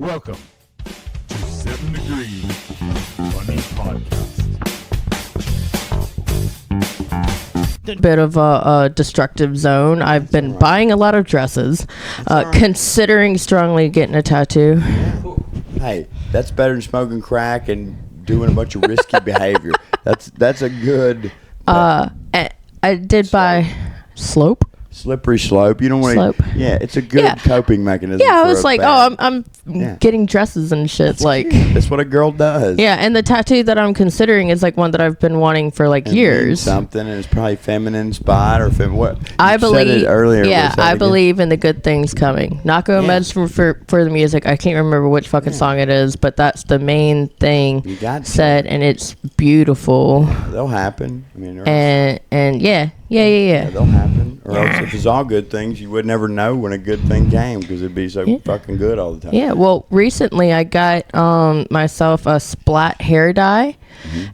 Welcome to 7 Degrees Funny Podcast. Bit of a destructive zone. I've been buying a lot of dresses, considering strongly getting a tattoo. Hey, that's better than smoking crack and doing a bunch of risky behavior. That's a good I did buy slope. slippery slope. You don't want Slope. to. Yeah, it's a good Yeah. coping mechanism. Yeah, I for was a like, bad- I'm Yeah. getting dresses and shit. That's like, cute. That's what a girl does. yeah, and the tattoo that I'm considering is like one that I've been wanting for like It means years. something, and it's probably feminine inspired or what? I You believe. said it earlier. Yeah, Was that I again? believe in the good things coming. Not going Yeah. meds for the music. I can't remember which fucking song it is, but that's the main thing You got to. said, and it's beautiful. They'll happen. I mean, And yeah, they'll happen. Or else, if it's all good things, you would never know when a good thing came because it'd be so fucking good all the time. Yeah, well, recently I got myself a splat hair dye,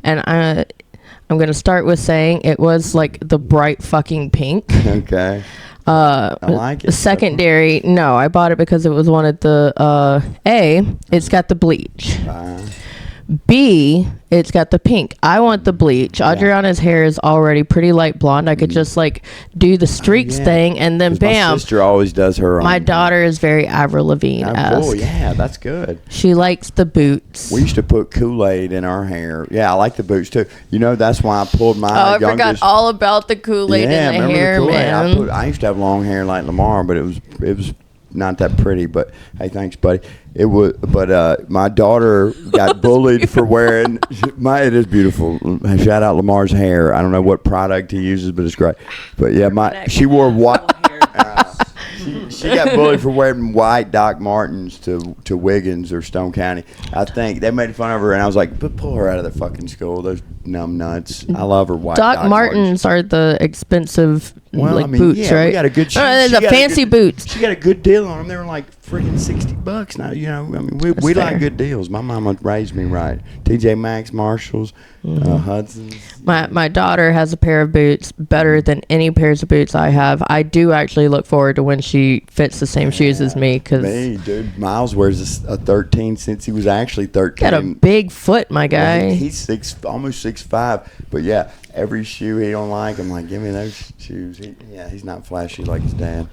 and I'm gonna start with saying it was like the bright fucking pink. Okay. I like it. Secondary, no, I bought it because it was one of the it's got the bleach. B, it's got the pink. I want the bleach. Adriana's hair is already pretty light blonde. I could just like do the streaks yeah. thing, and then 'Cause my bam. sister always does her own. My daughter is very Avril Lavigne-esque. Oh, yeah, that's good. She likes the boots. We used to put Kool-Aid in our hair. Yeah, I like the boots too. You know, that's why I pulled my I youngest. forgot all about the Kool-Aid yeah, in the remember hair, the Kool-Aid? man. I used to have long hair like Lamar, but it was not that pretty. But hey, thanks, buddy. It was, but my daughter got bullied for wearing. It is beautiful. Shout out Lamar's hair. I don't know what product he uses, but it's great. But yeah, she wore white. She got bullied for wearing white Doc Martens to Wiggins or Stone County. I think they made fun of her, and I was like, pull her out of the fucking school. Those numb nuts. I love her white Doc Martens are the expensive boots, yeah, right? We got a good. There's a fancy boots. She got a good deal on them. They were like freaking $60 now. You know, I mean, we fair. like good deals. My mama raised me right. TJ Maxx, Marshalls, Hudson's. My daughter has a pair of boots better than any pairs of boots I have. I do actually look forward to when she fits the same shoes as me because Me, dude. Miles wears a 13 since he was actually 13. got a big foot, my guy. He's almost 6'5", but yeah, every shoe he don't like, I'm like, give me those shoes. He's not flashy like his dad.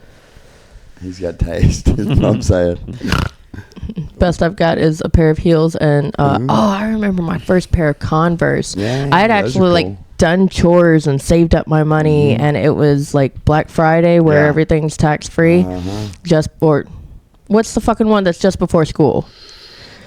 He's got taste. Is what I'm saying. Best I've got is a pair of heels and I remember my first pair of Converse. Yeah, I had those are actually cool. like done chores and saved up my money and it was like Black Friday where Yeah. everything's tax free. What's the fucking one that's just before school?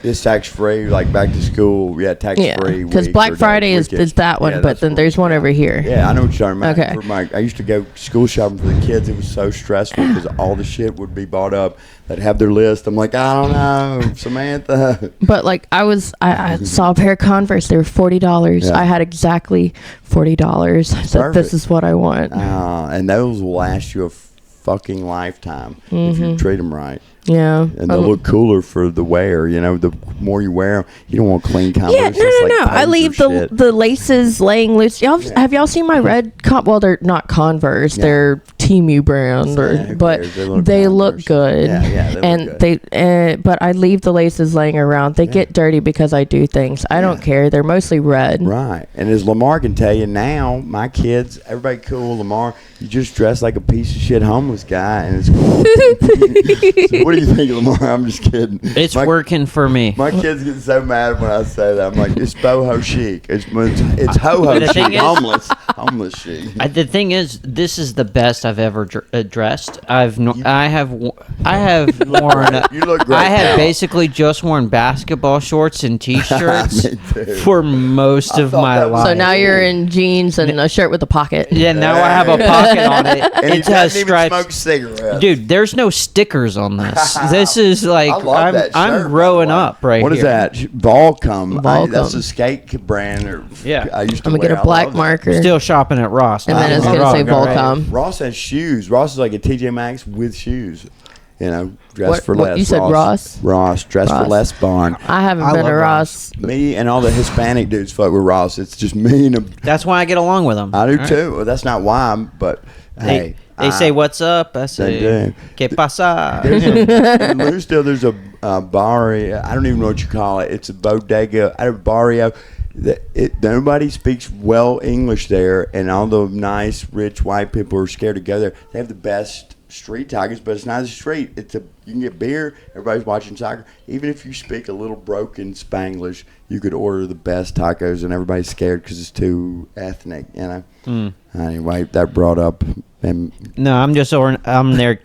It's tax free, like back to school. Yeah, tax free. Because Black Friday is that one, but then there's one over here. Yeah, I know what you're talking about. Okay. I used to go school shopping for the kids. It was so stressful because all the shit would be bought up. They'd have their list. I'm like, I don't know, Samantha. But like I saw a pair of Converse. They were $40. Yeah. I had exactly $40. I said, this Perfect. is what I want. And those will last you a fucking lifetime if you treat them right. Yeah. And they'll look cooler for the wear. You know, the more you wear them, you don't want clean Converse. Yeah, no. I poser leave shit. the laces laying loose. Have y'all seen my red well, they're not Converse. Yeah. They're Temu brand, Yeah, who but cares? they look Converse. good. Yeah, they and look good. but I leave the laces laying around. They get dirty because I do things. I don't care. They're mostly red. Right. And as Lamar can tell you now, my kids, everybody cool. Lamar, you just dress like a piece of shit homeless guy, and it's cool. So what do you think, Lamar? I'm just kidding. It's working for me. My kids get so mad when I say that. I'm like, it's boho chic. It's ho-ho The chic. thing is- Homeless chic. The thing is, this is the best I've ever dressed. I have worn. You look great I have now. basically just worn basketball shorts and t-shirts Me too. for most of thought my that was- life. So now you're in jeans and a shirt with a pocket. Yeah, now I have a pocket on it. And he It has doesn't even stripes. smoke cigarettes. Dude, there's no stickers on this. This is like I love that shirt, I'm by the growing way. up right What is here. that? Volcom. Volcom. That's a skate brand. Yeah. I used to I'm gonna wear. get I a black love that. marker. Still shopping at Ross. And then Don't it's get me gonna say wrong, right? Volcom. Ross has shoes. Ross is like a TJ Maxx with shoes. You know, dress What- for what- less. you said Ross? Ross, dress for Ross. less barn. I haven't I been to love Ross. Me and all the Hispanic dudes fuck with Ross. It's just me and him. That's why I get along with them. I do too. Well, that's not why, but hey. They say, "What's up?" I say, do. "Que pasa?" In Lucedale, there's a barrio. I don't even know what you call it. It's a bodega, a barrio. Nobody speaks well English there, and all the nice, rich white people are scared to go there. They have the best street tacos, but it's not a street. You can get beer. Everybody's watching soccer. Even if you speak a little broken Spanglish, you could order the best tacos, and everybody's scared because it's too ethnic. Anyway, that brought up. No, I'm there.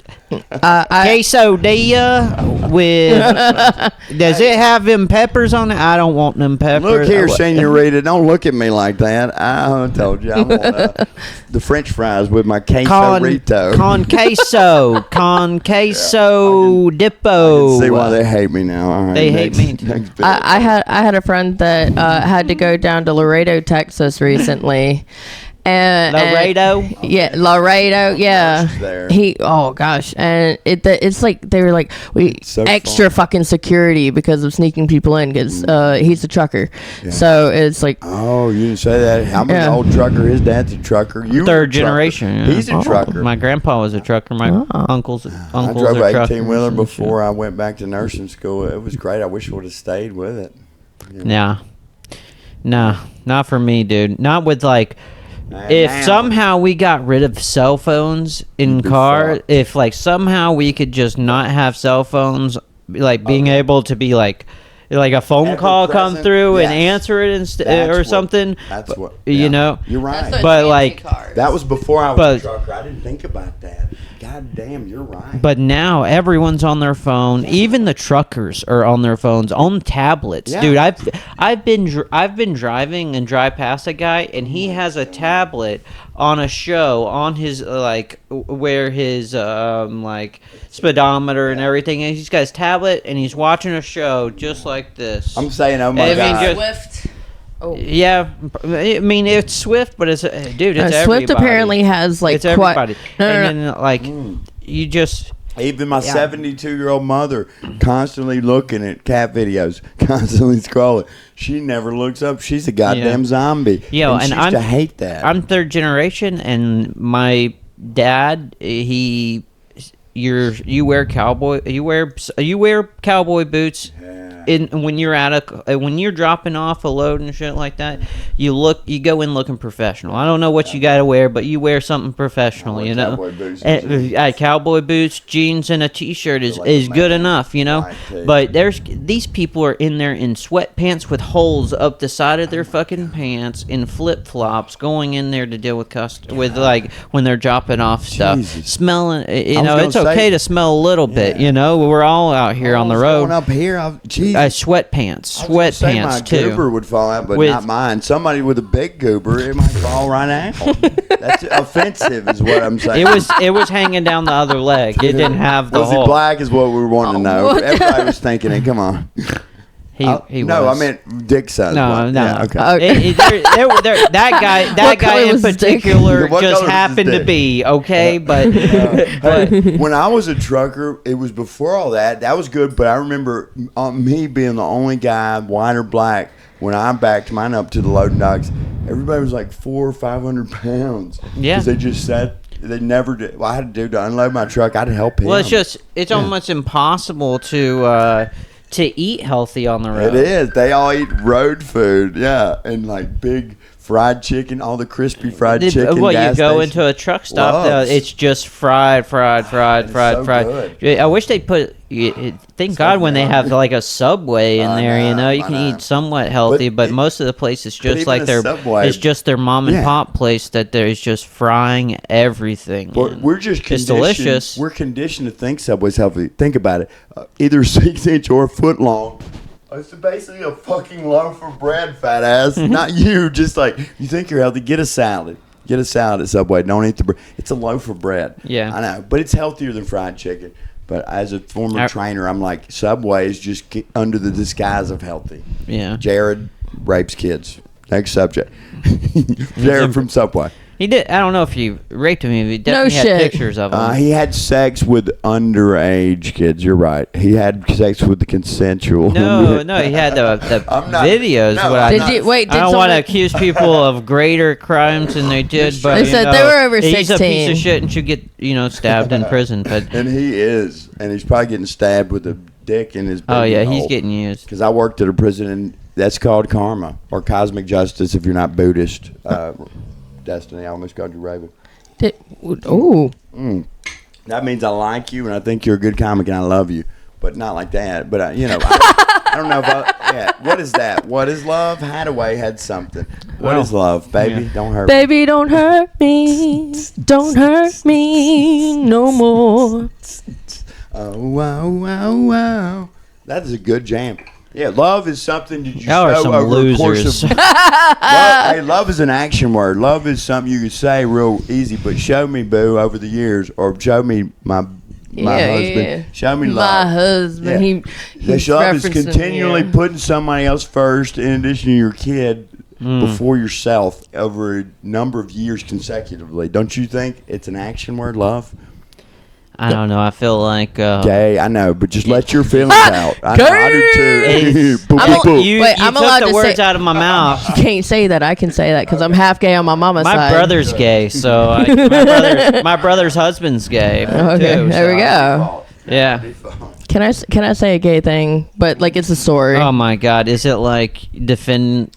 Quesadilla with. Does it have them peppers on it? I don't want them peppers. Look here, senorita. Don't look at me like that. I told you I want the French fries with my queso-rito. Con queso dippo. See why they hate me now. All right, They hate me too. next bit. I had a friend that had to go down to Laredo, Texas recently. Laredo? Yeah, Laredo. Yeah. There. Oh gosh, and it's like they were like So extra fucking security because of sneaking people in because he's a trucker. So it's like Oh, you didn't say that. How many old trucker? His dad's a trucker. You were a Third trucker. generation. Yeah. He's a trucker. My grandpa was a trucker. My uncles I drove are an truckers. 18-wheeler and before I went back to nursing school. It was great. I wish I would have stayed with it. shit. Yeah. Nah, not for me, dude. Not with like. If Now. somehow we got rid of cell phones in You'd be car, fucked. if like somehow we could just not have cell phones, like being able to be like a phone Ever call come present? through and Yes. answer it That's or what- something. That's what you know. You're right. But, like, That was before I was But- a trucker. I didn't think about that. God damn, you're right. But now everyone's on their phone. Even the truckers are on their phones, on tablets. Yeah. Dude, I've been driving and drive past a guy, and he has a tablet on a show on his where his speedometer and everything. And he's got his tablet, and he's watching a show just like this. I'm saying, oh my I mean, God. just- Swift. Oh. Yeah, I mean it's Swift, but it's dude, it's everybody. Swift apparently has like It's everybody, No, and then like you just. Even my 72-year-old mother constantly looking at cat videos, constantly scrolling. She never looks up. She's a goddamn zombie. Yo, and she and used to hate that. I'm third generation, and my dad, you wear cowboy boots. When you're dropping off a load and shit like that, you go in looking professional. I don't know what you got to wear, but you wear something professional, wear you know. cowboy boots and jeans. Cowboy boots, jeans, and a t-shirt is good enough, you know. Right, too. But these people are in there in sweatpants with holes up the side of their fucking pants, in flip flops, going in there to deal with when they're dropping off stuff, Jesus. smelling. You was know, gonna it's okay say- to smell a little bit. Yeah. You know, we're all out here on the road. Going up here, Jesus. Sweatpants, I was gonna say my sweatpants too. goober would fall out, but With- not mine. Somebody with a big goober, it might fall right out. That's offensive, is what I'm saying. It was hanging down the other leg. It didn't have the Was hole. it black? Is what we were wanting to know. Everybody was thinking it. Come on. He no, was. I meant dick size. No, one. no. Yeah, okay. That What guy color in was his dick? particular What just color was his happened to dick? be okay, but Hey, when I was a trucker, it was before all that. That was good, but I remember me being the only guy, white or black, when I backed mine up to the loading docks. Everybody was like 400 or 500 pounds. Yeah. Because they just sat. They never did. Well, I had to do to unload my truck. I'd help him. well, it's almost impossible to eat healthy on the road. It is. They all eat road food. Yeah, and like big fried chicken, all the crispy fried chicken. Well, you gas go station. into a truck stop. Loves. It's just fried. so good. I wish they put. Thank God when they have like a Subway in I there. You know, know, you I can know. eat somewhat healthy, but most of the places just even like a their. Subway- It's just their mom and Yeah. pop place that there's just frying everything. But in. we're just It's conditioned. delicious. We're conditioned to think Subway's healthy. Think about it. Either 6 inch or a foot long. It's basically a fucking loaf of bread, fat ass. Not you. Just like you think you're healthy. Get a salad. Get a salad at Subway. Don't eat the bread. It's a loaf of bread. Yeah. I know, but it's healthier than fried chicken. But as a former trainer, I'm like, Subway is just under the disguise of healthy. Yeah. Jared rapes kids. Next subject. Jared from Subway. He did. I don't know if he raped him. He definitely had shit. pictures of him. He had sex with underage kids. You're right. He had sex with the consensual. no, he had the I'm not- videos. no, what I'm I, Did not- you wait? Did I don't want to someone- accuse people of greater crimes than they did, but They you said know, they were over he's a piece 16. of shit and should get stabbed in prison. But And he is, and he's probably getting stabbed with a dick in his. oh yeah, he's getting used. Because I worked at a prison, and that's called karma or cosmic justice if you're not Buddhist. Destiny, I almost called you Raven. Ooh. That means I like you and I think you're a good comic and I love you, but not like that. But I don't know if yeah. What is that? What is love? Hadaway had something. What is love, baby? Don't hurt me. Baby, don't hurt me. Don't hurt me no more. Oh wow, wow, wow. That is a good jam. Yeah, love is something that you Y'all are show some over the course losers. of. Love is an action word. Love is something you can say real easy, but show me, boo, over the years, or show me my husband. Yeah. Show me love. My husband. Yeah. He's Love is referencing, continually yeah. putting somebody else first, in addition to your kid, before yourself, over a number of years consecutively. Don't you think it's an action word, love? I don't know. I feel like Gay, I know, but just let your feelings out. I know, I do too. It's- Boo, I'm boo, a- boo. you, Wait, you I'm took allowed the to words say- out of my mouth. You can't say that. I can say that because I'm half gay on my mama's My side. brother's gay, so my brother's husband's gay. Okay, too, there we so- go. Yeah. Can I say a gay thing? But like it's a story. Oh my God! Is it like defending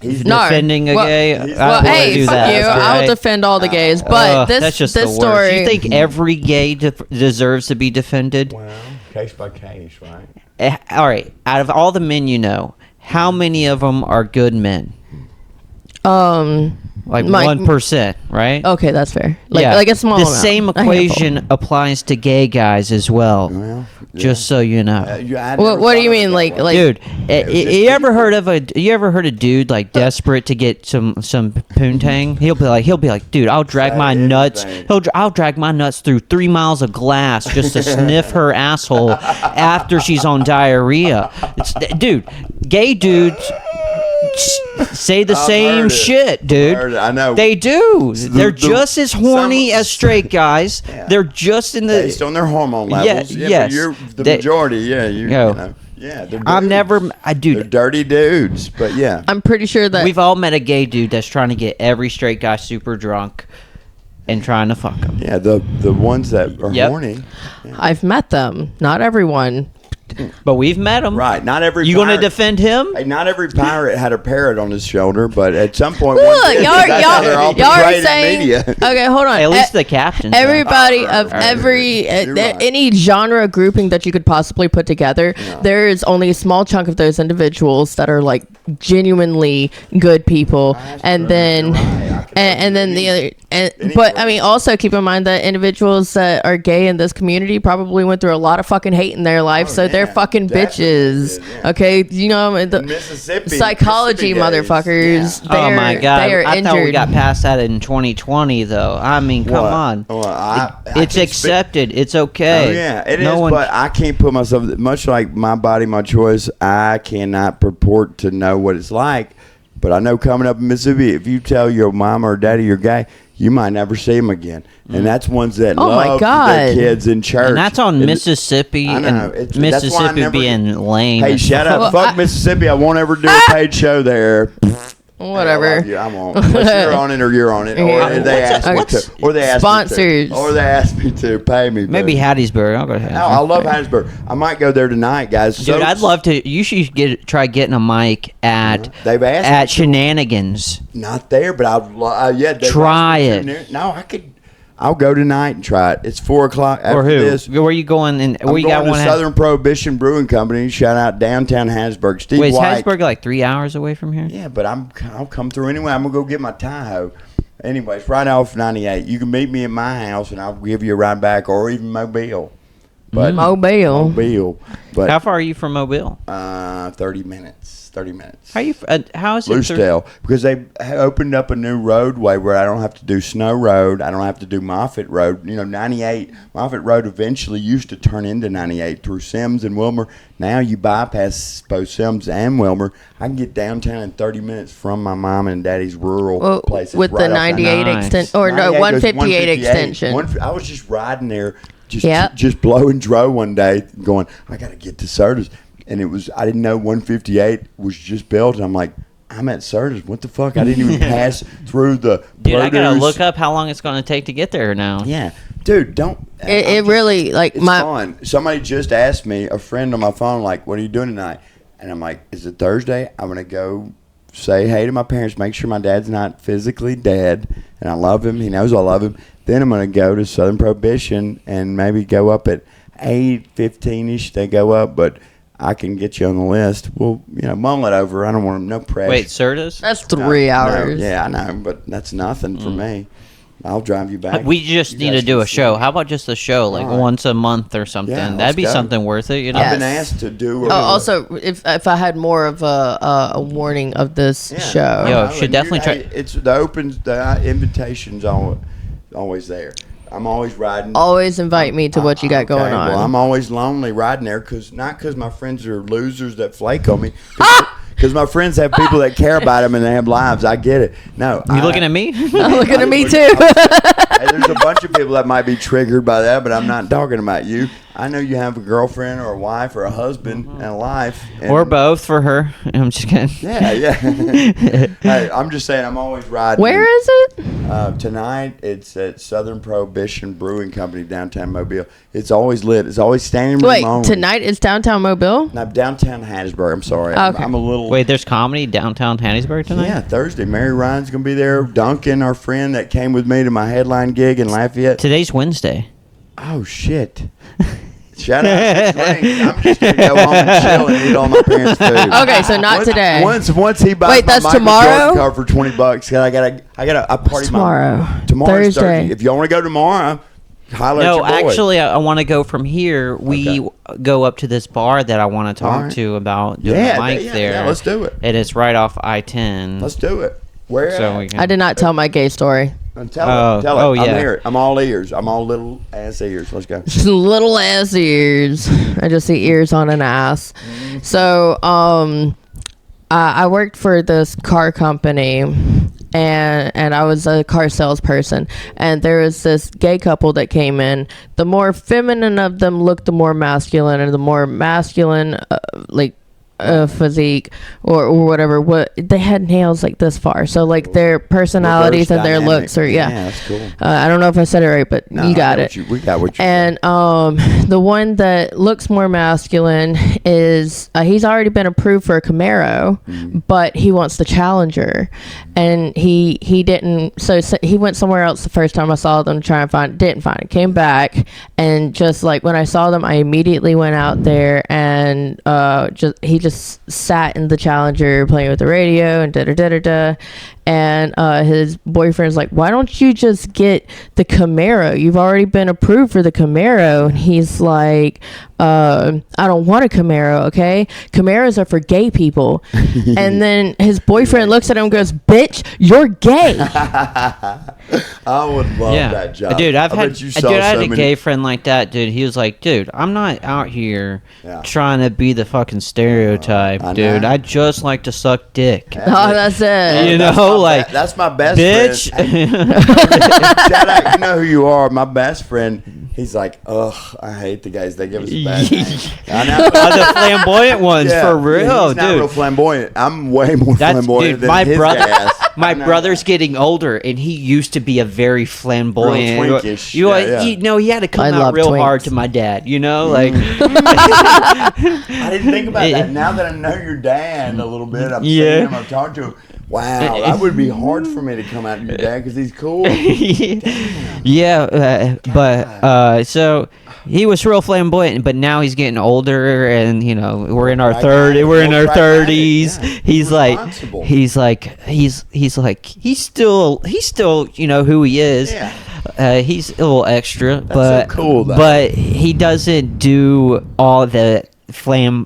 a Well- gay? Well, I wouldn't hey, do fuck that. you! That's I'll right. defend all the gays, but Ugh, this that's just this the worst. story. You think every gay deserves to be defended? Well, case by case, right? All right. Out of all the men you know, how many of them are good men? Like My- 1%, right? Okay, that's fair. Like a small The amount, same a handful. equation applies to gay guys as well. Well, Just so you know. What do you mean, like Dude, was just you ever heard of a dude like desperate to get some poontang? He'll be like, dude, I'll drag Say my nuts. anything. I'll drag my nuts through 3 miles of glass just to sniff her asshole after she's on diarrhea. Dude, gay dudes say the I've same heard it. shit, dude. Heard it. I know. They do. They're just as horny some- as straight guys. Yeah. They're just in the. Based on their hormone levels. Yeah, but yes. you're the They- majority. Yeah, you Yo. know. Yeah, they're I'm dudes. never. They're Dude, dirty dudes, but yeah. I'm pretty sure that we've all met a gay dude that's trying to get every straight guy super drunk and trying to fuck him. Yeah, the ones that are Yep. horny. I've met them. Not everyone. But we've met him. Right. Not every You going to pirate- defend him? Hey, not every pirate had a parrot on his shoulder, but at some point, one Look, did. y'all, That's how they're all y'all are portrayed in saying. media. Okay, hold on. At least the captain. Everybody of Right. every You're right. any genre grouping that you could possibly put together, there is only a small chunk of those individuals that are like genuinely good people, and then You're right. I can and then the other. But I mean, also keep in mind that individuals that are gay in this community probably went through a lot of fucking hate in their life, so they're yeah, fucking definitely bitches. did, yeah. Okay, you know In the Mississippi, psychology, Mississippi days. motherfuckers. Yeah. Oh They're, my god! they are I injured. thought we got past that in 2020, though. I mean, come What? on. Well, I It's can accepted. It's okay. Oh yeah, it is. No one- But I can't put myself. Much like my body, my choice. I cannot purport to know what it's like. But I know coming up in Mississippi, if you tell your mom or daddy you're gay, you might never see them again. And that's ones that Oh, my love God. their kids in church. And that's on Mississippi I know. and It's- that's why I Mississippi never- being lame. Hey, as shut fuck. up! Well, Fuck I- Mississippi! I won't ever do a paid show there. Whatever. I love you. I won't. Unless you're on it or you're on it, or Yeah. they ask me what's- to, or they ask Sponsors. me to, or they ask me to pay me. Maybe but- Hattiesburg. I'll go to Hattiesburg. No, I love Hattiesburg. I might go there tonight, guys. Dude, I'd love to. You should try getting a mic at They've asked at Shenanigans. not there, but yeah. they've Try asked me it. to. No, I could. I'll go tonight and try it. It's 4:00 after Or who? this. Where you going? And I'm where you going got to one? Southern Prohibition Brewing Company. Shout out downtown Hattiesburg. Steve Wait, is White. Hattiesburg like 3 hours away from here? Yeah, but I'll come through anyway. I'm gonna go get my Tahoe. Anyways, right off 98. You can meet me at my house, and I'll give you a ride back, or even Mobile. but Mobile. Mobile. But How far are you from Mobile? 30 minutes. 30 minutes. How is it? Lucedale, because they opened up a new roadway where I don't have to do Snow Road. I don't have to do Moffett Road. 98 Moffett Road eventually used to turn into 98 through Sims and Wilmer. Now you bypass both Sims and Wilmer. I can get downtown in 30 minutes from my mom and daddy's rural places. With right the off 98 Nice. extension, or no, 98 goes 158 extension. I was just riding there, Yep. just blowing dro one day, going, I got to get to Sertas. And I didn't know 158 was just built. And I'm like, I'm at Sertas. What the fuck? I didn't even pass through the Dude, I gotta produce. look up how long it's gonna take to get there now. Yeah. Dude, don't. It really, like, It's my. fun. Somebody just asked me, a friend on my phone, like, what are you doing tonight? And I'm like, is it Thursday? I'm going to go say hey to my parents, make sure my dad's not physically dead. And I love him. He knows I love him. Then I'm going to go to Southern Prohibition and maybe go up at 8:15ish. They go up, but I can get you on the list. Well, mull it over. I don't want no pressure. Wait, Sertas? That's 3 hours. No, yeah, I know, but that's nothing for me. I'll drive you back. We just You need guys to do can a see show. me. How about just a show, like Alright. once a month or something? Yeah, let's That'd be go. something worth it, I've been Yes. asked to do. Oh, also, if I had more of a warning of this Yeah. show. Yo, I know, should and definitely try- It's the invitation's always there. I'm always riding. Always invite me to what you got going on. Well, I'm always lonely riding there not because my friends are losers that flake on me. Because my friends have people that care about them and they have lives. I get it. No, You looking at me? Looking at me too. Hey, there's a bunch of people that might be triggered by that, but I'm not talking about you. I know you have a girlfriend or a wife or a husband and a life. And Or both for her. I'm just kidding. Yeah. Hey, I'm just saying I'm always riding. Where is it? Tonight it's at Southern Prohibition Brewing Company, downtown Mobile. It's always lit. It's always standing room Wait, only. tonight is downtown Mobile? No, downtown Hattiesburg. I'm sorry. Okay. I'm a little. Wait, there's comedy downtown Hattiesburg tonight? Yeah, Thursday. Mary Ryan's gonna be there. Duncan, our friend that came with me to my headline gig in Lafayette. Today's Wednesday. Oh shit! Shout out! Drinks. I'm just gonna go home and chill and eat all my parents' food. Okay, so not today. Once he buys Wait, my that's Michael tomorrow? Jordan car for $20, 'cause I got a party tomorrow? Tomorrow's Thursday. If y'all want to go tomorrow, holler at No, your boy. actually, I want to go from here. We Okay. go up to this bar that I want to talk Alright. to about doing Yeah, the mic yeah, there. yeah, let's do it. And it's right off I-10. Let's do it. Where? so at? we can, I did not tell my gay story. Tell Oh, it. Tell it. oh, I'm yeah. here. I'm all ears. I'm all little ass ears. Let's go. Little ass ears. I just see ears on an ass. So, I worked for this car company, and I was a car salesperson. And there was this gay couple that came in. The more feminine of them looked the more masculine, and the more masculine, physique or whatever. What they had nails like this far, so like their personalities Reverse and their dynamic. looks are that's cool. I don't know if I said it right, but No, you I got know it. we got what you. And the one that looks more masculine is he's already been approved for a Camaro, but he wants the Challenger, and he didn't. So he went somewhere else the first time I saw them to try and didn't find it. Came back, and just like when I saw them, I immediately went out there and he just sat in the Challenger playing with the radio and da. And his boyfriend's like, why don't you just get the Camaro? You've already been approved for the Camaro. And he's like, I don't want a Camaro, okay? Camaros are for gay people. And then his boyfriend looks at him and goes, bitch, you're gay. I would love yeah. that job. Dude, I bet had you a saw so many- gay friend like that, dude. He was like, dude, I'm not out here Yeah. trying to be the fucking stereotype, I dude. know. I just like to suck dick. Oh, that's it. You That's know, my like, that's my best bitch. friend. Shout out, you know who you are. My best friend. He's like, ugh, I hate the guys. They give us a bad name. I know. the flamboyant ones, Yeah, for real, he's not dude. real flamboyant. I'm way more That's flamboyant dude. than My his brother, ass. my I know brother's that. getting older, and he used to be a very flamboyant. Real twinkish. You, Yeah, yeah. know, he had to come I out love real hard twinks. to my dad. You know, like I didn't think about that. Now that I know your dad a little bit, I've Yeah. seen him, I've talked to him. Wow, that would be hard for me to come out to your dad because he's cool. yeah, so he was real flamboyant, but now he's getting older, and you know we're in our Pragmatic, we're in more our pragmatic, 30s. yeah. He's like, Responsible. he's still you know who he is. Yeah. He's a little extra, so but cool, though. But he doesn't do all the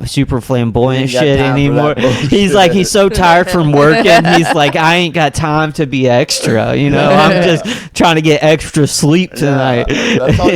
super flamboyant He ain't got shit time for anymore. that bullshit. He's like, he's so tired from working. He's like, I ain't got time to be extra. You know, I'm just trying to get extra sleep tonight. That's all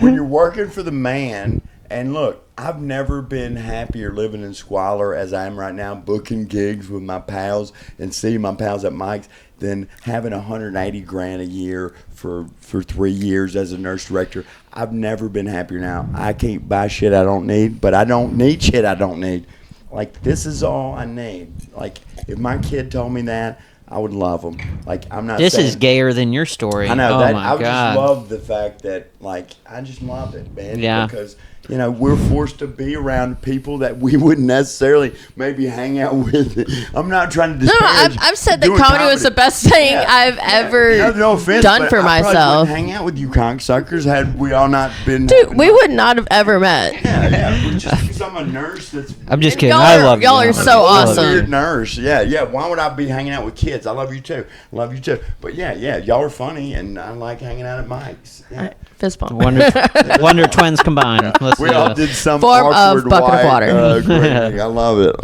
when you're working for the man. And look, I've never been happier living in squalor as I am right now, booking gigs with my pals and seeing my pals at Mike's, than having $180,000 a year for 3 years as a nurse director. I've never been happier now. I can't buy shit I don't need, but I don't need shit I don't need. Like, this is all I need. Like, if my kid told me that, I would love him. Like, I'm not This saying, is gayer than your story. I know Oh that. my I God. just love the fact that, like, I just love it, man. Yeah. Because, you know, we're forced to be around people that we wouldn't necessarily maybe hang out with. I'm not trying to No, disparage. I've said that doing comedy was the best thing Yeah, I've yeah. ever No offense, done but for I probably myself. wouldn't hang out with you cocksuckers had we all not been. Dude, having we fun. would not have ever met. Yeah. Just because I'm a nurse that's. I'm just And kidding. y'all I are- love y'all you. are so I love you. awesome. Weird nurse. Yeah. Why would I be hanging out with kids? I love you too. Love you too. But yeah, y'all are funny, and I like hanging out at Mike's. Yeah. Fist bump. Wonder twins combined. Let's We do all it. did some Form of awkward bucket of white, water. greeting. I love it.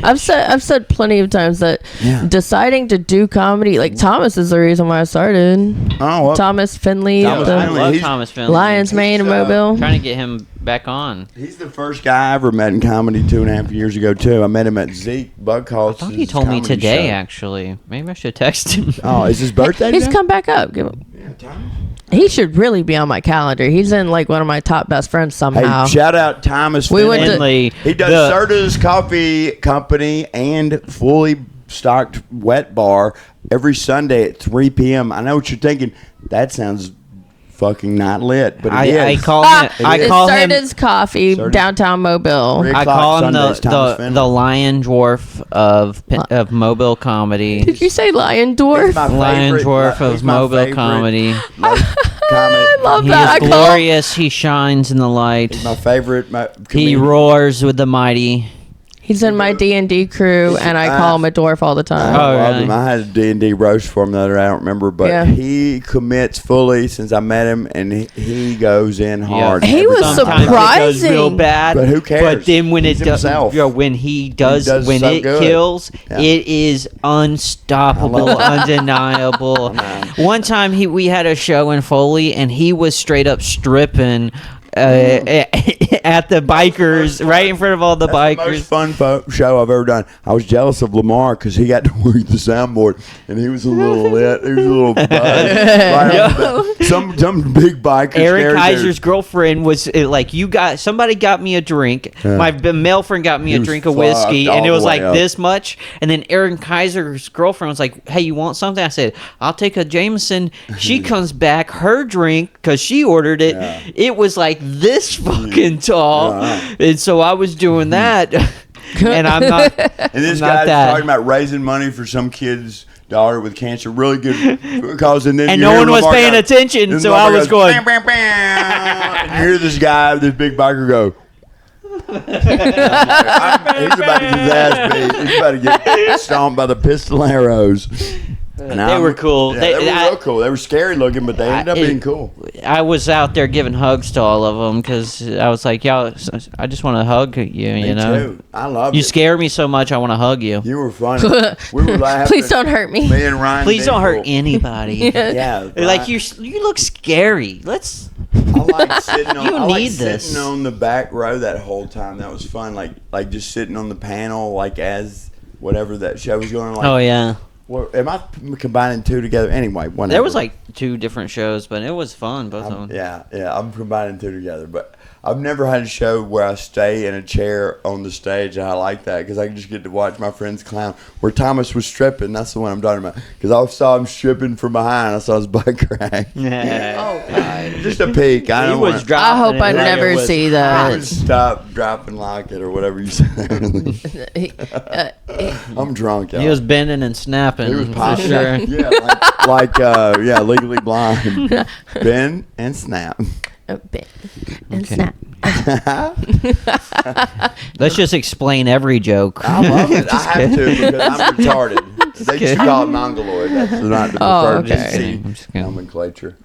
I've said plenty of times that Yeah. deciding to do comedy, like Thomas is the reason why I started. Oh, well, Thomas Finley, Thomas the I Finley. love He's- Thomas Finley. Lion's Mane in He's, Mobile. Trying to get him back on. he's the first guy I ever met in comedy 2.5 years ago too. I met him at Zeke Buckholz's I thought he told me comedy today, show. actually. Maybe I should text him. Oh, is his birthday? He's today? come back up. Give him. Yeah, Thomas. He should really be on my calendar. He's in like one of my top best friends Hey, somehow. shout out Thomas. We went to- Finley. He does Serta's Coffee Company and fully stocked wet bar every Sunday at 3 p.m. I know what you're thinking. That sounds fucking not lit, but it is. I call Ah, him. I it call him. started coffee Started- downtown Mobile. Rick- I o'clock call him Sundays, Thomas Finley. the lion dwarf of Mobile comedy. Did you say Lion He's Dwarf? my Lion favorite- dwarf he's of my Mobile favorite comedy. comedy. I love He that. I is call glorious. He shines in the light. My favorite. He comedian. roars with the mighty. He's in my D&D crew, and I call him a dwarf all the I time. Oh, love really? him. I had a D&D roast for him the other day. I don't remember, but Yeah. he commits fully since I met him, and he goes in hard. He every was time. Sometimes it goes real surprising. bad, But who cares? But then when He's it does, himself. when he does does when so it good. kills, Yeah. it is unstoppable, undeniable. One time we had a show in Foley, and he was straight up stripping. At the bikers, right in front of all the That's the bikers. most fun show I've ever done. I was jealous of Lamar because he got to work the soundboard, and he was a little lit. He was a little buzzed. Right off the bat. Some big biker. Eric scary Kaiser's dude. girlfriend was like, somebody got me a drink. Yeah. My male friend got me He a was drink of fucked whiskey, all and it the was way like up. this much. And then Eric Kaiser's girlfriend was like, "Hey, you want something?" I said, "I'll take a Jameson." She comes back, her drink, because she ordered it. Yeah. It was like this fucking tall, Yeah. and so I was doing that. And I'm not. And this I'm not guy's that. talking about raising money for some kid's daughter with cancer. Really good cause. And then And you no hear one was Lamar paying go- attention, then so Lamar I was goes, going. "Bam, bam, bam." And you hear this guy, this big biker go. He's about to get his ass beat. He's about to get stomped by the pistoleros. And They were cool. Yeah, They- they were I- real cool. They were scary looking, but they ended up being cool. I was out there giving hugs to all of them because I was like, y'all, I just want to hug you, Me you know? too. I love You it. scare me so much, I want to hug you. You were funny. We were laughing. Please don't hurt me. Me and Ryan. Please don't hurt Dingle. anybody. Yeah. Like you look scary. Let's. I like sitting on. You I like need this. sitting on the back row that whole time. That was fun. Like just sitting on the panel, like as whatever that show was going on. Like, Oh yeah. well, am I combining two together? Anyway, whatever. There was like 2 different shows, but it was fun. Both of them. Yeah, I'm combining two together. But I've never had a show where I stay in a chair on the stage, and I like that because I can just get to watch my friends clown. Where Thomas was stripping, that's the one I'm talking about. Because I saw him stripping from behind. I saw his butt crack. Oh, God. Just a peek. I He don't was wanna- dropping I hope it I like never it was see I that. would stop, drop, and lock it, or whatever you say. I'm drunk, y'all. He was bending and snapping. He was for popping. sure. Yeah, Legally Blonde. Ben and Snap. And snap. Let's just explain every joke. I love it. I have to because I'm retarded. They used to call it mongoloid. That's not the Oh, preferred okay. PC I'm just kidding. nomenclature.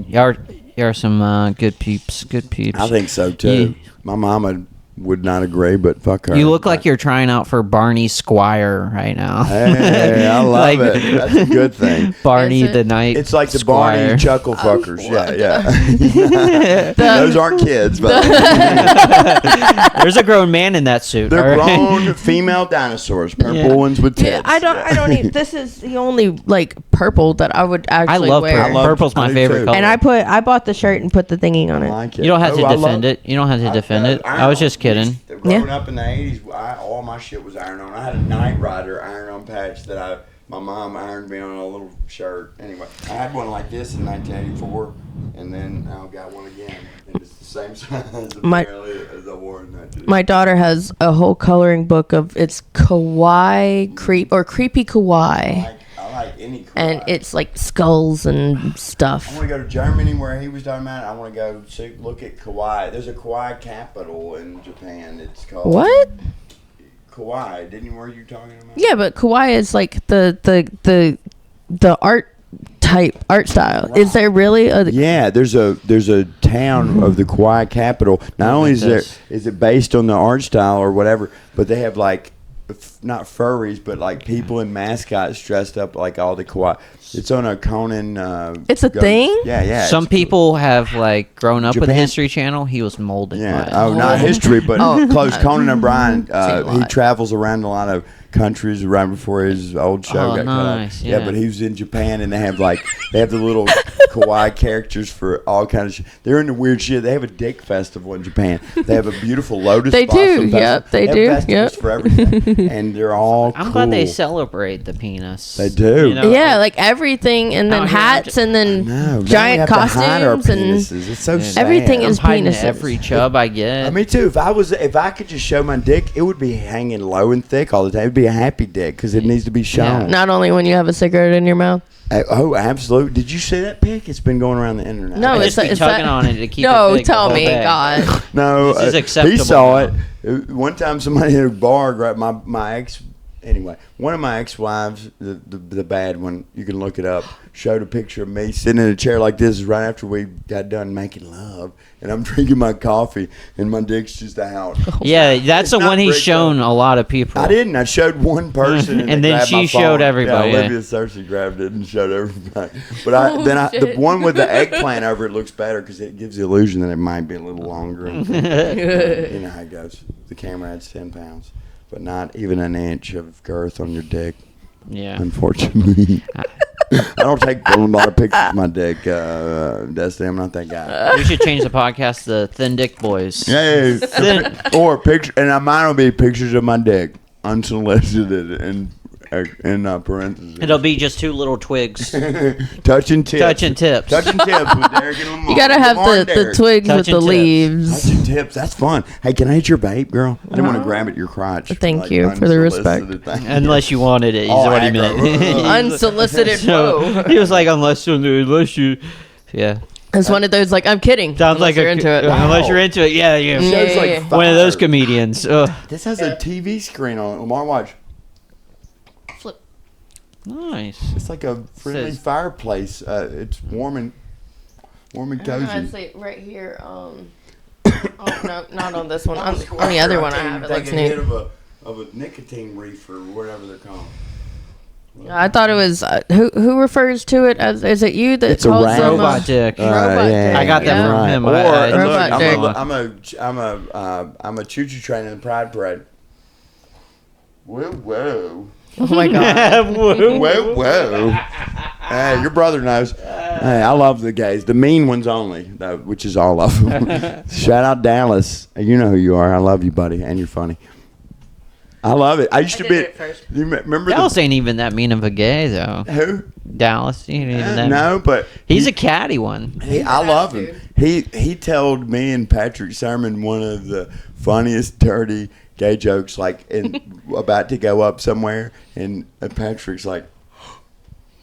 Y'all are some good peeps. Good peeps. I think so too. My mama would not agree, but fuck her. You look like you're trying out for Barney Squire right now. Hey, I love Like- it. That's a good thing. Barney Is it? the Night. It's like the Squire. Barney Chuckle Fuckers. what Yeah. Those aren't kids, but There's a grown man in that suit. they're all right? grown female dinosaurs. Purple Yeah. ones with tits. Yeah, I don't even. This is the only like purple that I would I actually love wear. purple. Purple's I my do favorite too. color. And I bought the shirt and put the thingy on I it. like it. You don't have to Oh, I defend love- it. You don't have to defend it. I was just kidding. Growing up in the 80s, all my shit was iron on. I had a Knight Rider iron-on patch that my mom ironed me on a little shirt. Anyway, I had one like this in 1984, and then I got one again, and it's the same size apparently as I wore in 1984. My daughter has a whole coloring book of it's kawaii creepy kawaii, I like any and kawaii. it's like skulls and I stuff. want to go to Germany where he was talking about. I want to go look at Kauai. There's a Kauai capital in Japan. It's called What? Kauai. Didn't you? Were you talking about? Yeah, but kawaii is like the art art style. Is there really a? Yeah, there's a town of the Kauai capital. Not only is it based on the art style or whatever, but they have like not furries, but like people in mascots dressed up like all the Kauai. It's on a Conan. It's a thing? Yeah. Some it's- people have like grown up with the Japan- History Channel. He was molded by Yeah. it. Oh, not history, but Oh. close. Conan O'Brien. a He lot. travels around a lot of countries right before his old show Oh, got nice, cut off. Yeah, yeah. but he was in Japan, and they have the little kawaii characters for all kinds of shit. They're into weird shit. They have a dick festival in Japan. They have a beautiful lotus. They blossom do, festival. yep, they have do, festivals yep. for everything, and they're all. I'm cool. glad they celebrate the penis. They do. You know? Yeah, like everything, and then Out here, hats, and then No, now we giant have to hide our costumes, and penises. It's so sad. everything I'm is hiding penises. every chub I get. Me too. If I could just show my dick, it would be hanging low and thick all the time. It'd be a happy dick because it needs to be shown. not only when you have a cigarette in your mouth. Oh, absolutely. Did you see that pic? It's been going around the internet. No, I it's just be it's tugging that- on it to keep No, it big the tell whole me, day. God. No, This is he acceptable saw now. it. One time, somebody at a bar grabbed my ex. Anyway, one of my ex-wives, the bad one, you can look it up, showed a picture of me sitting in a chair like this right after we got done making love, and I'm drinking my coffee, and my dick's just out. Yeah, that's It's the not one he's bricked shown up. a lot of people. I didn't. I showed one person, And they then grabbed she my showed phone. everybody, Yeah, yeah. Olivia Cersei grabbed it and showed everybody. But Oh, the shit. one with the eggplant over it looks better because it gives the illusion that it might be a little longer. And, you know how it goes. The camera adds 10 pounds, but not even an inch of girth on your dick. Yeah. Unfortunately, I don't take a lot of pictures of my dick. Destiny, I'm not that guy. We should change the podcast to Thin Dick Boys. Yeah, Thin, or picture, and mine will be pictures of my dick, unsolicited, and in parentheses. it'll be just two little twigs. Touching tips. Touching tips. Touching tips with Derek and Lamar. You gotta have Lamar the and Derek. twigs with Touching the tips. leaves. Touching tips. That's fun. Hey, can I hit your vape, girl? I didn't want to grab at your crotch. Thank you for the respect. unsolicited thing. Unless you wanted it. Is Oh, what he aggro. meant. Unsolicited. So, Whoa. he was like, unless you. Yeah. It's one of those like I'm kidding. Sounds like you're into it. Unless you're into it. Yeah, yeah. Yeah, Show's yeah, like yeah. One of those fire. comedians. Ugh. This has a TV screen on it. Lamar, watch. Flip. Nice. It's like a friendly Says- fireplace. It's warm and cozy. Honestly, right here. Oh no, not on this one. On the other one, I have it looks Take a hit neat. of a nicotine reefer or whatever they're called. I thought it was who refers to it as. Is it you that It's a calls rat. them Robot dick. Robot dick. I got that Yeah. from him. Or Robot look, dick. I'm a choo-choo train in the Pride Parade. Whoa. Oh my god. Whoa. Hey, your brother knows. Hey, I love the gays. The mean ones only, though, which is all of them. Shout out Dallas. You know who you are. I love you, buddy, and you're funny. I love it. I used to did be. it first. You remember Dallas ain't even that mean of a gay, though. who? Dallas, he ain't even that. No, but He's a catty one. I love him. He told me and Patrick Sermon one of the funniest dirty gay jokes, like about to go up somewhere, and Patrick's like,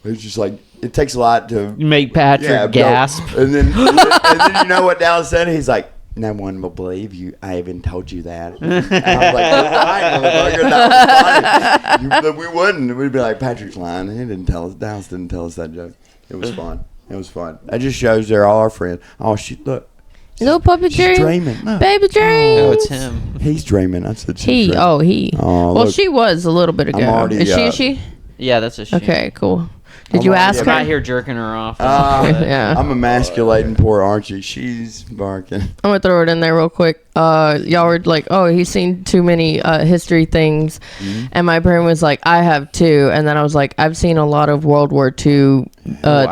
it's just like it takes a lot to Make Patrick go. gasp. and then you know what Dallas said? He's like, no one will believe you. I even told you that. And I was like, you're right, motherfucker. That was funny. We wouldn't. We'd be like, Patrick's lying. He didn't tell us. Dallas didn't tell us that joke. It was fun. It was fun. That just shows they're all our friends. Oh, look. Little puppy She's dream. dreaming. Look. Baby dream. Oh, it's him. He's dreaming. I said she's He. dreaming. Oh, he. Oh, well, look. she was a little bit ago. already, Is she? Is she? Yeah, that's a she. Okay, cool. Did I'm you already ask I'm her? out here jerking her off. Yeah. I'm emasculating poor Archie. She's barking. I'm gonna throw it in there real quick. Y'all were like, "Oh, he's seen too many history things," and my brain was like, "I have too." And then I was like, "I've seen a lot of World War II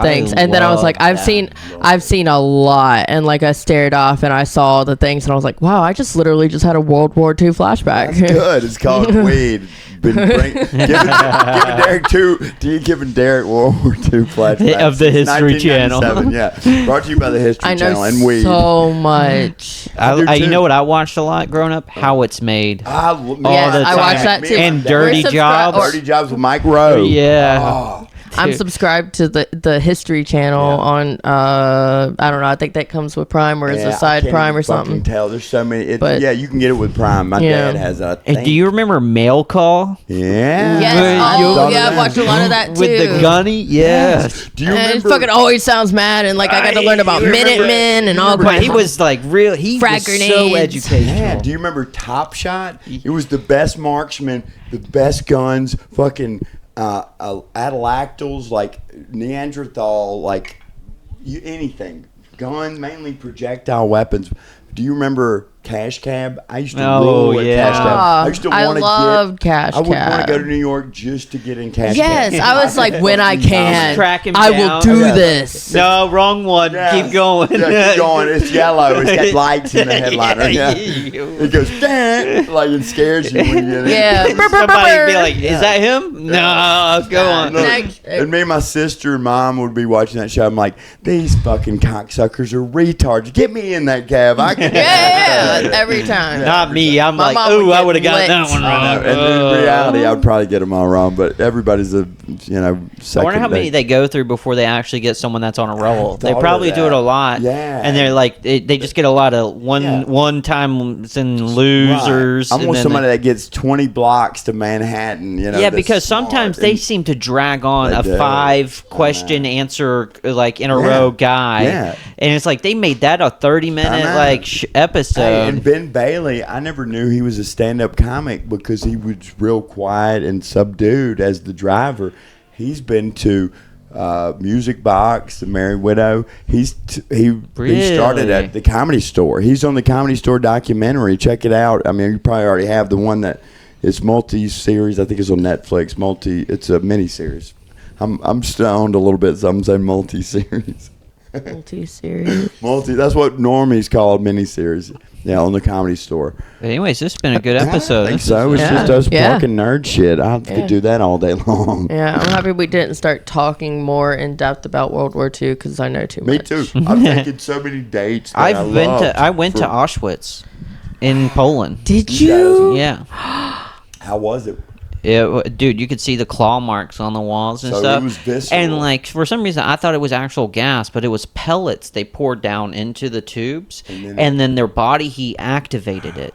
things," and then I was like, "I've seen a lot," and like I stared off and I saw the things, and I was like, "Wow, I just literally just had a World War II flashback." That's good. It's called weed. Giving Derek World War II flashbacks Of the since History Channel. 1997, yeah, brought to you by the History I Channel know and weed. so much. do You too. know what I watched a lot growing up? How It's Made. Yes, I watched that too. And We're Dirty subscri- Jobs. or- Dirty Jobs with Mike Rowe. Yeah. Oh, I'm Dude. subscribed to the History Channel Yeah. on I don't know. I think that comes with Prime or is yeah, a I side can't Prime or even fucking something. Tell there's so many. But- Yeah, you can get it with Prime. My Yeah. dad has a. And do you remember Mail Call? Yeah. Yes. Good. Oh, You- yeah. I've watched a lot of that too. With the gunny? Yes. Do you And it remember? fucking always sounds mad, and like I got to learn about You remember- Minutemen and all But kinds. he was like real. He Frag was so grenades. educational. Yeah, do you remember Top Shot? It was the best marksman, the best guns, fucking atolactyls, like Neanderthal, like anything. Guns, mainly projectile weapons. Do you remember Cash Cab? I used to Oh, rule at yeah. Cash Cab. I used to I want to loved Cash I would want Cab. to go to New York just to get in Cash Yes, Cab. I was like, when I can, Track him I will down. do Yeah. this. No, wrong one. Yeah. Keep going. Yeah, keep going. It's yellow. It's got lights in the headliner. Yeah. Yeah. It goes, "Dang," like it scares you when you get in. Yeah. Somebody would be like, "Is that him?" No, go on. Look, Next. and me and my sister and mom would be watching that show. I'm like, these fucking cocksuckers are retards. Get me in that cab. I can. Yeah, every time. Not me. I'm My like, mom would ooh, I get would have got lit. that one wrong. And in reality, I'd probably get them all wrong. But everybody's a, I second. wonder how many they go through before they actually get someone that's on a roll. They thought of probably do that. it a lot. Yeah. And they're like, they just get a lot of Yeah. one times and losers. I and want then somebody that gets 20 blocks to Manhattan. You know. yeah, that's because smart. sometimes they And- seem to drag on They a do. 5 question answer like in a Yeah. row guy. Yeah. And it's like they made that a 30-minute know. like episode. Hey, and Ben Bailey, I never knew he was a stand-up comic because he was real quiet and subdued as the driver. He's been to Music Box, The Merry Widow. He started Really? at the Comedy Store. He's on the Comedy Store documentary. Check it out. I mean, you probably already have the one that is multi-series. I think it's on Netflix. It's a mini-series. I'm stoned a little bit, so I'm saying multi-series. Multi-series. That's what normies call miniseries. Yeah, on the Comedy Store. But anyways, this has been a good episode. I think so. It's Yeah. just us Yeah. fucking nerd shit. I could do that all day long. Yeah, I'm happy we didn't start talking more in depth about World War II because I know too Me much. too. I've taken so many dates. That I went to for- Auschwitz in Poland. Did You you? Yeah. How was it? Dude, you could see the claw marks on the walls and So it stuff. was visceral. And like for some reason, I thought it was actual gas, but it was pellets they poured down into the tubes, and then their body heat activated it,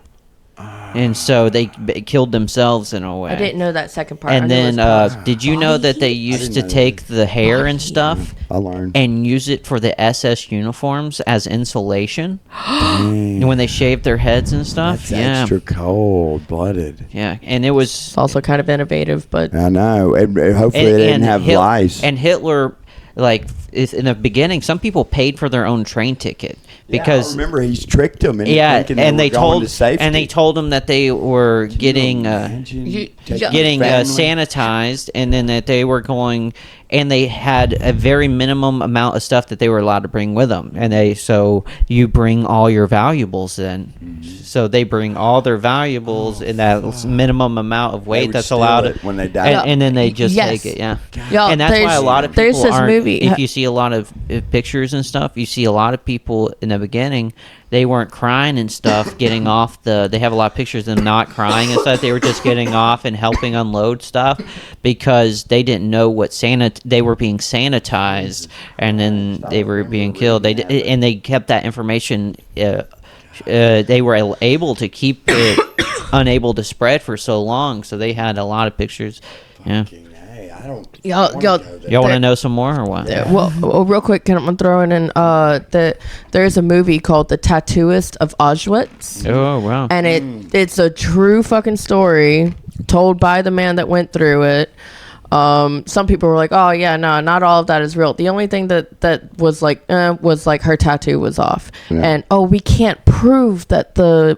and so they killed themselves in a way. I didn't know that second part. And I knew it then, was did you know that they used to didn't know take the hair and stuff I learned. and use it for the SS uniforms as insulation when they shaved their heads and stuff? That's yeah, extra cold blooded. yeah, and it was It's also kind of innovative, but I know. And hopefully they didn't have lice. And Hitler, like in the beginning, some people paid for their own train ticket Yeah, because I remember he's tricked them. Into yeah, thinking and they they were going told to safety. and they told them that they were getting Imagine You- taking getting family. sanitized, and then that they were going, and they had a very minimum amount of stuff that they were allowed to bring with them, and so you bring all your valuables then. So they bring all their valuables in that minimum amount of weight would that's steal allowed, it when they die. and then they just Yes. take it. Yeah, Y'all, and that's why a lot of there's people this aren't. movie. If you see a lot of pictures and stuff, you see a lot of people in the beginning. They weren't crying and stuff, getting off the. They have a lot of pictures of them not crying and stuff. They were just getting off and helping unload stuff because they didn't know what they were being sanitized, and then they were being killed. And they kept that information they were able to keep it unable to spread for so long, so they had a lot of pictures. Yeah. Hey, I don't. Y'all- wanna y'all- go there. Y'all want to know some more or what? Well, real quick, can I throw in that there's a movie called The Tattooist of Auschwitz. Oh wow. And it's a true fucking story told by the man that went through it. Some people were like, "Oh yeah, no, not all of that is real." The only thing that was like her tattoo was off, and we can't prove that the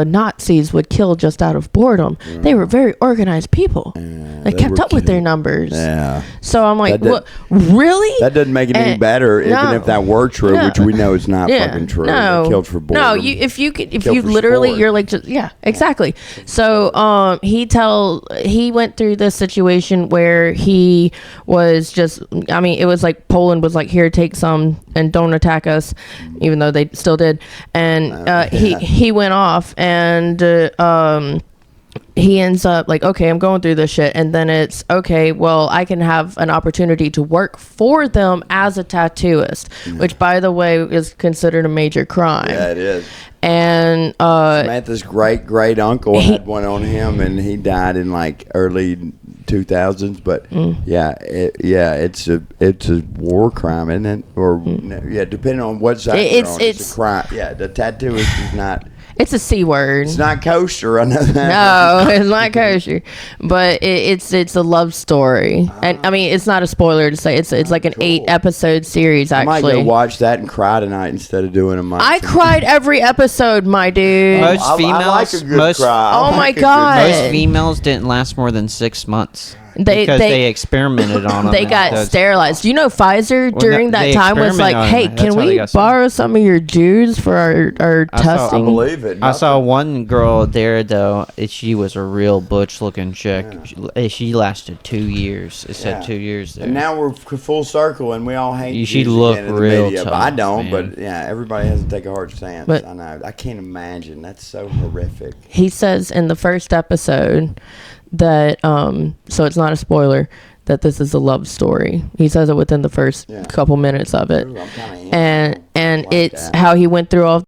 Nazis would kill just out of boredom. They were very organized people. They kept were up with their killing. numbers. Yeah. So I'm like, That did- what? Really? That doesn't make it any And- better, even no. if that were true, No. which we know is not fucking true. No, They killed for boredom. no. If you Killed for literally, sport. you're like, just exactly. So he went through this situation where he was just, I mean, it was like Poland was like, here, take some and don't attack us, even though they still did. And he went off and he ends up like, okay, I'm going through this shit. And then it's, okay, well, I can have an opportunity to work for them as a tattooist, which, by the way, is considered a major crime. Yeah, it is. And Samantha's great uncle had one on him, and he died in like early 2000s. But it's a war crime, isn't it? Or depending on what side you're on, it's a crime. Yeah, the tattooist is not. it's a C word. It's not kosher. I know that. No, it's not kosher, but it's a love story, and I mean it's not a spoiler to say it's like an 8-episode series. I might go Actually, watch that and cry tonight instead of doing a month. I cried every episode, my dude. Most I like a females, good most cry. I Oh like my a good God. cry. most females didn't last more than 6 months. They- because they- they experimented on them. They got sterilized. You know, Pfizer Well, during they that time was like, experimented on "Hey, them. That's can how they we got started. borrow some of your Jews for our I saw- I testing?" believe it. I saw one girl there though. She was a real butch-looking chick. She lasted 2 years. It said Yeah. 2 years there. And now we're full circle, and we all hate. You should Jews look again in the real media, but I tough, don't. man. But yeah, everybody has to take a hard stance. But- I know. I can't imagine. That's so horrific. He says in the first episode that so it's not a spoiler, that this is a love story. He says it within the first couple minutes of it. Ooh, I'm kinda in. And Like it's that. how he went through all